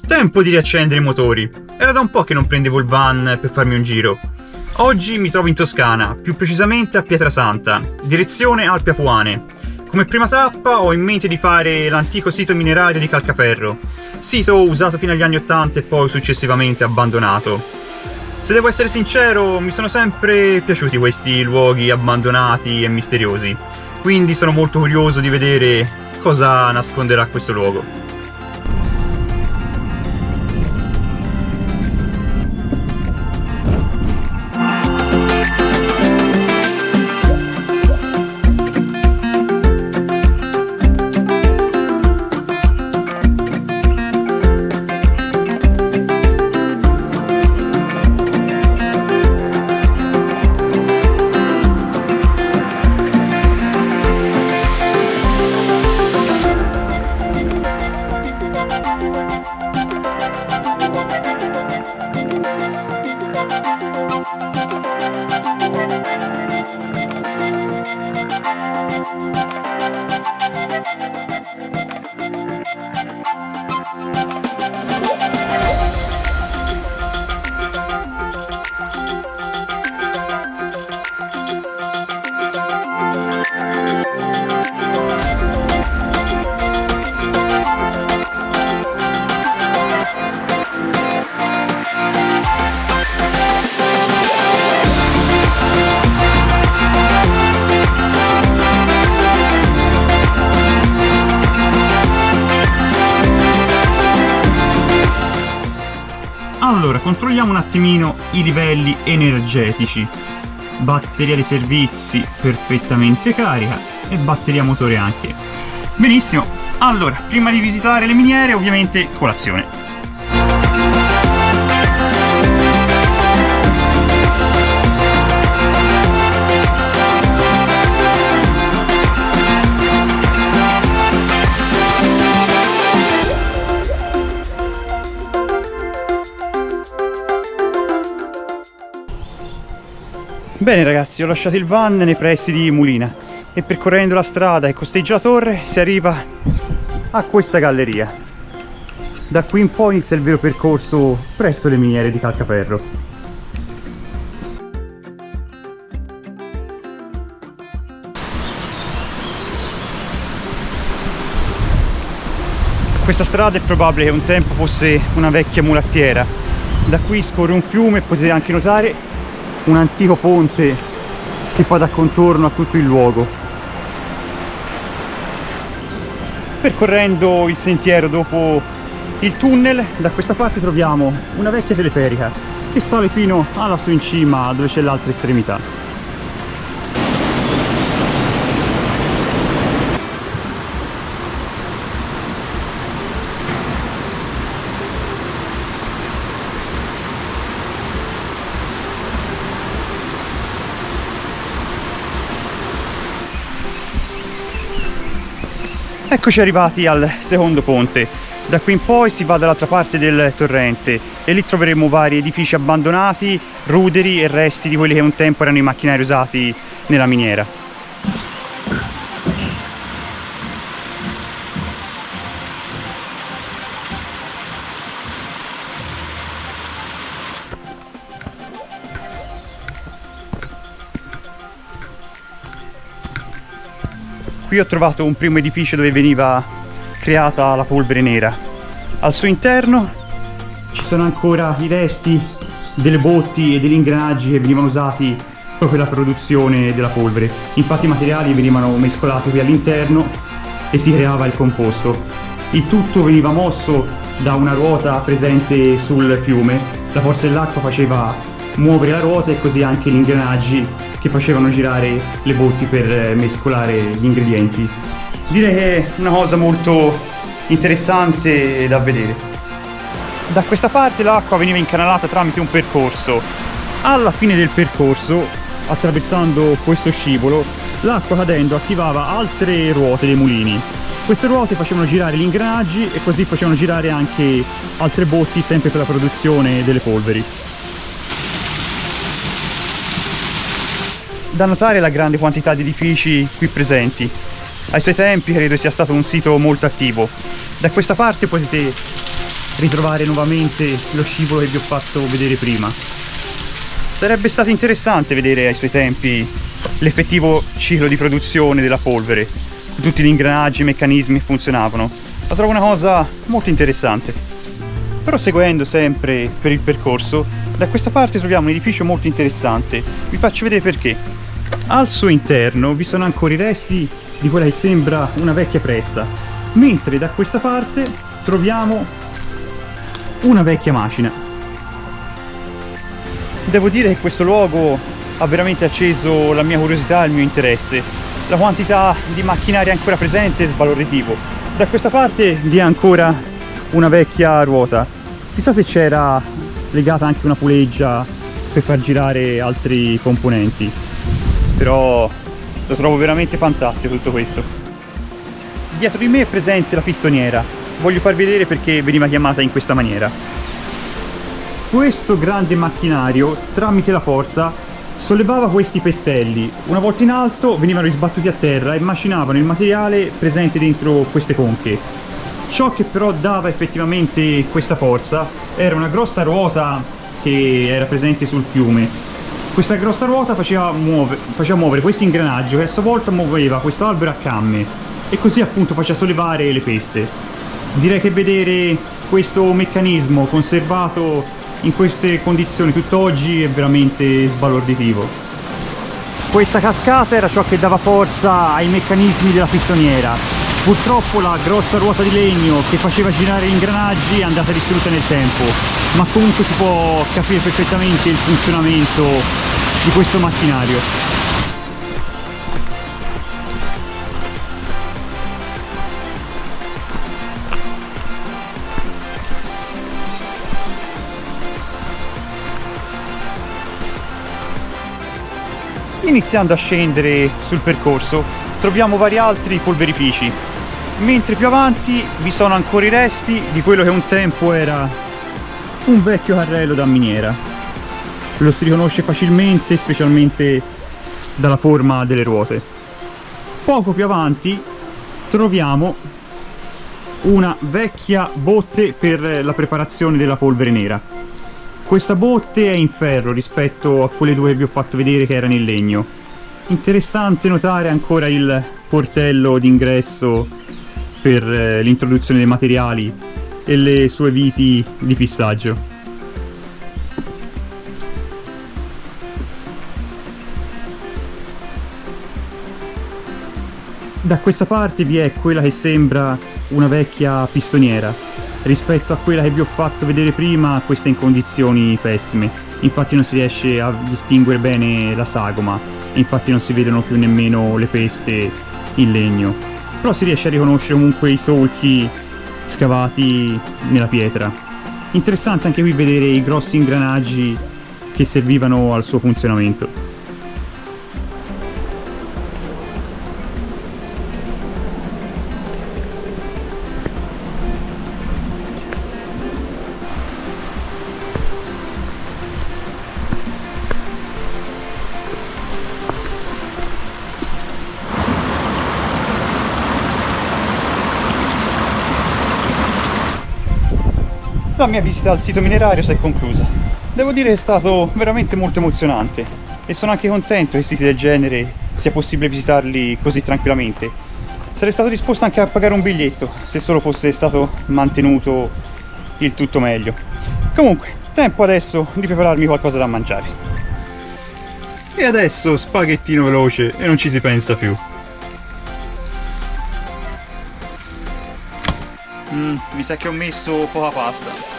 Tempo di riaccendere i motori. Era da un po' che non prendevo il van per farmi un giro. Oggi mi trovo in Toscana, più precisamente a Pietrasanta, direzione Alpi Apuane. Come prima tappa ho in mente di fare l'antico sito minerario di Calcaferro, sito usato fino agli anni '80 e poi successivamente abbandonato. Se devo essere sincero, mi sono sempre piaciuti questi luoghi abbandonati e misteriosi, quindi sono molto curioso di vedere cosa nasconderà questo luogo. Allora, controlliamo un attimino i livelli energetici. Batteria dei servizi perfettamente carica e batteria motore anche. Benissimo, allora, prima di visitare le miniere, ovviamente colazione. Bene ragazzi, ho lasciato il van nei pressi di Mulina e percorrendo la strada che costeggia la torre si arriva a questa galleria. Da qui in poi inizia il vero percorso presso le miniere di Calcaferro. Questa strada è probabile che un tempo fosse una vecchia mulattiera. Da qui scorre un fiume e potete anche notare un antico ponte che fa da contorno a tutto il luogo. Percorrendo il sentiero dopo il tunnel, da questa parte troviamo una vecchia teleferica che sale fino alla sua in cima dove c'è l'altra estremità. Eccoci arrivati al secondo ponte. Da qui in poi si va dall'altra parte del torrente e lì troveremo vari edifici abbandonati, ruderi e resti di quelli che un tempo erano i macchinari usati nella miniera. Qui ho trovato un primo edificio dove veniva creata la polvere nera. Al suo interno ci sono ancora i resti delle botti e degli ingranaggi che venivano usati proprio per la produzione della polvere. Infatti i materiali venivano mescolati qui all'interno e si creava il composto. Il tutto veniva mosso da una ruota presente sul fiume. La forza dell'acqua faceva muovere la ruota e così anche gli ingranaggi che facevano girare le botti per mescolare gli ingredienti. Direi che è una cosa molto interessante da vedere. Da questa parte l'acqua veniva incanalata tramite un percorso. Alla fine del percorso, attraversando questo scivolo, l'acqua cadendo attivava altre ruote dei mulini. Queste ruote facevano girare gli ingranaggi e così facevano girare anche altre botti sempre per la produzione delle polveri. Da notare la grande quantità di edifici qui presenti. Ai suoi tempi credo sia stato un sito molto attivo. Da questa parte potete ritrovare nuovamente lo scivolo che vi ho fatto vedere prima. Sarebbe stato interessante vedere ai suoi tempi l'effettivo ciclo di produzione della polvere, tutti gli ingranaggi e i meccanismi che funzionavano. La trovo una cosa molto interessante. Però seguendo sempre per il percorso, da questa parte troviamo un edificio molto interessante. Vi faccio vedere perché. Al suo interno vi sono ancora i resti di quella che sembra una vecchia pressa, mentre da questa parte troviamo una vecchia macina. Devo dire che questo luogo ha veramente acceso la mia curiosità e il mio interesse. La quantità di macchinari ancora presente è sbalorditivo. Da questa parte vi è ancora una vecchia ruota. Chissà se c'era legata anche una puleggia per far girare altri componenti. Però lo trovo veramente fantastico tutto questo. Dietro di me è presente la pistoniera. Voglio farvi vedere perché veniva chiamata in questa maniera. Questo grande macchinario, tramite la forza, sollevava questi pestelli. Una volta in alto venivano risbattuti a terra e macinavano il materiale presente dentro queste conche. Ciò che però dava effettivamente questa forza era una grossa ruota che era presente sul fiume. Questa grossa ruota faceva muovere questo ingranaggio che a sua volta muoveva questo albero a camme e così appunto faceva sollevare le peste. Direi che vedere questo meccanismo conservato in queste condizioni tutt'oggi è veramente sbalorditivo. Questa cascata era ciò che dava forza ai meccanismi della pistoniera. Purtroppo la grossa ruota di legno che faceva girare gli ingranaggi è andata distrutta nel tempo, ma comunque si può capire perfettamente il funzionamento di questo macchinario. Iniziando a scendere sul percorso troviamo vari altri polverifici, mentre più avanti vi sono ancora i resti di quello che un tempo era un vecchio carrello da miniera. Lo si riconosce facilmente, specialmente dalla forma delle ruote. Poco più avanti troviamo una vecchia botte per la preparazione della polvere nera. Questa botte è in ferro rispetto a quelle due che vi ho fatto vedere che erano in legno. Interessante notare ancora il portello d'ingresso per l'introduzione dei materiali e le sue viti di fissaggio. Da questa parte vi è quella che sembra una vecchia pistoniera. Rispetto a quella che vi ho fatto vedere prima, questa è in condizioni pessime, infatti non si riesce a distinguere bene la sagoma e infatti non si vedono più nemmeno le peste in legno, però si riesce a riconoscere comunque i solchi scavati nella pietra. Interessante anche qui vedere i grossi ingranaggi che servivano al suo funzionamento. La mia visita al sito minerario si è conclusa. Devo dire che è stato veramente molto emozionante e sono anche contento che siti del genere sia possibile visitarli così tranquillamente. Sarei stato disposto anche a pagare un biglietto se solo fosse stato mantenuto il tutto meglio. Comunque, tempo adesso di prepararmi qualcosa da mangiare. E adesso spaghettino veloce e non ci si pensa più. Mi sa che ho messo poca pasta.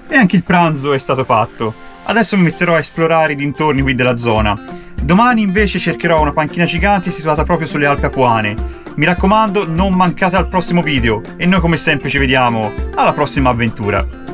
E anche il pranzo è stato fatto. Adesso mi metterò a esplorare i dintorni qui della zona. Domani invece cercherò una panchina gigante situata proprio sulle Alpi Apuane. Mi raccomando, non mancate al prossimo video e noi come sempre ci vediamo alla prossima avventura.